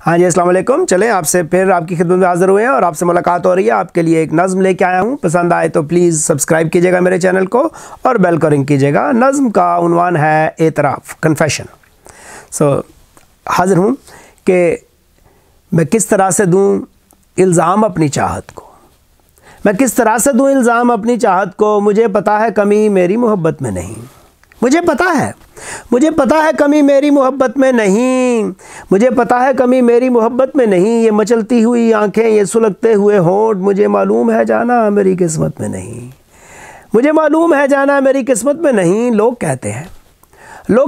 हाँ जी, अस्सलाम वालेकुम। चले आपसे फिर आपकी खिदमत में हाज़िर हुए हैं और आपसे मुलाकात हो रही है। आपके लिए एक नज़्म लेके आया हूँ। पसंद आए तो प्लीज़ सब्सक्राइब कीजिएगा मेरे चैनल को और बेल को रिंग कीजिएगा। नज़्म का उन्वान है एतराफ़, कन्फेशन। हाज़िर हूँ कि मैं किस तरह से दूँ इल्ज़ाम अपनी चाहत को, मैं किस तरह से दूँ इल्ज़ाम अपनी चाहत को। मुझे पता है कमी मेरी मोहब्बत में नहीं, मुझे पता है कमी मेरी मोहब्बत में नहीं, मुझे पता है कमी मेरी मोहब्बत में नहीं। ये मचलती हुई आंखें, ये सुलगते हुए होंठ, मुझे मालूम है जाना मेरी किस्मत में नहीं, मुझे मालूम है जाना मेरी किस्मत में नहीं। लोग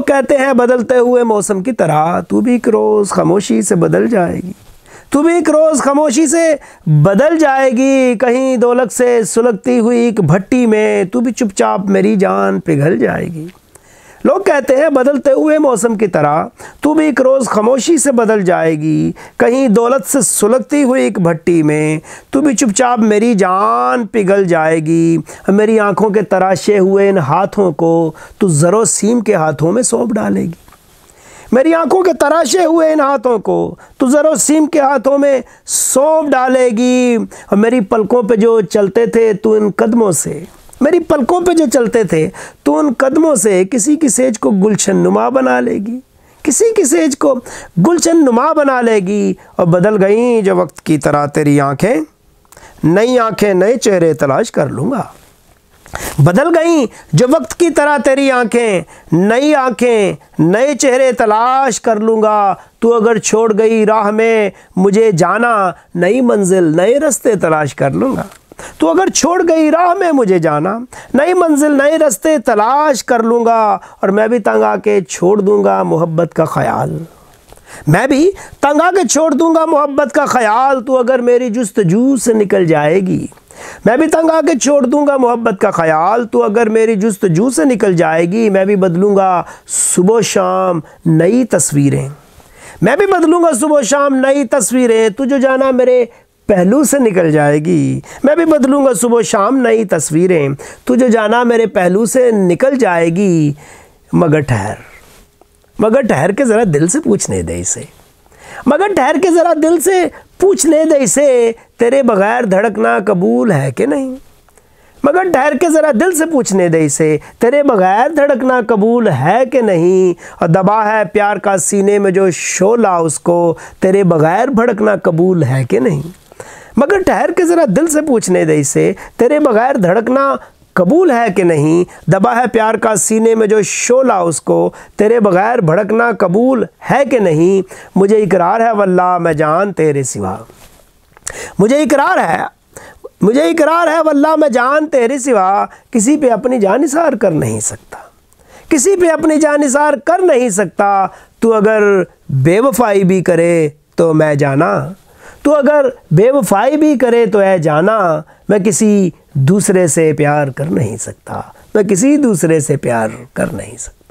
कहते हैं बदलते हुए मौसम की तरह तू भी एक रोज़ खामोशी से बदल जाएगी, तू भी एक रोज़ खामोशी से बदल जाएगी। कहीं दौलत से सुलगती हुई एक भट्टी में तू भी चुपचाप मेरी जान पिघल जाएगी। लोग कहते हैं बदलते हुए मौसम की तरह तू भी एक रोज़ खामोशी से बदल जाएगी। कहीं दौलत से सुलगती हुई एक भट्टी में तू भी चुपचाप मेरी जान पिघल जाएगी। मेरी आंखों के तराशे हुए इन हाथों को तू ज़रो सीम के हाथों में सौंप डालेगी, मेरी आंखों के तराशे हुए इन हाथों को तू ज़रो सीम के हाथों में सौंप डालेगी। और मेरी पलकों पे जो चलते थे तू इन कदमों से, मेरी पलकों पे जो चलते थे तो उन कदमों से किसी की सेज को गुलशन नुमा बना लेगी, किसी की सेज को गुलशन नुमा बना लेगी। और बदल गई जो वक्त की तरह तेरी आंखें, नई आंखें नए चेहरे तलाश कर लूँगा। बदल गई जो वक्त की तरह तेरी आंखें, नई आंखें नए चेहरे तलाश कर लूँगा। तू अगर छोड़ गई राह में मुझे जाना, नई मंजिल नए रास्ते तलाश कर लूँगा। तू अगर छोड़ गई राह में मुझे जाना, नई मंजिल नए रास्ते तलाश कर लूँगा। और मैं भी तंग आके छोड़ दूँगा मोहब्बत का ख्याल, मैं भी तंग आके छोड़ दूँगा मोहब्बत का ख्याल। तू अगर मेरी जुस्तजू से निकल जाएगी, मैं भी तंग आके छोड़ दूँगा मोहब्बत का ख्याल। तू अगर मेरी जुस्तजू से निकल जाएगी, मैं भी बदलूँगा सुबह शाम नई तस्वीरें, मैं भी बदलूँगा सुबह शाम नई तस्वीरें। तू जो जाना मेरे पहलू से निकल जाएगी, मैं भी बदलूँगा सुबह शाम नई तस्वीरें। तू जो जाना मेरे पहलू से निकल जाएगी। मगर ठहर के ज़रा दिल से पूछने दे इसे, मगर ठहर के ज़रा दिल से पूछने दे इसे, तेरे बग़ैर धड़कना कबूल है कि नहीं। मगर ठहर के ज़रा दिल से पूछने दे इसे, तेरे बग़ैर धड़कना कबूल है कि नहीं। और दबा है प्यार का सीने में जो शोला, उसको तेरे बग़ैर भड़कना कबूल है कि नहीं। मगर ठहर के ज़रा दिल से पूछने दे इसे, तेरे बग़ैर धड़कना कबूल है कि नहीं। दबा है प्यार का सीने में जो शोला, उसको तेरे बग़ैर भड़कना कबूल है कि नहीं। मुझे इकरार है वल्लाह मैं जान तेरे सिवा, मुझे इकरार है वल्लाह मैं जान तेरे सिवा। किसी पे अपनी जान निसार कर नहीं सकता, किसी पे अपनी जान निसार कर नहीं सकता। तू अगर बेवफाई भी करे तो मैं जाना, तू अगर बेवफाई भी करे तो है जाना। मैं किसी दूसरे से प्यार कर नहीं सकता, मैं किसी दूसरे से प्यार कर नहीं सकता।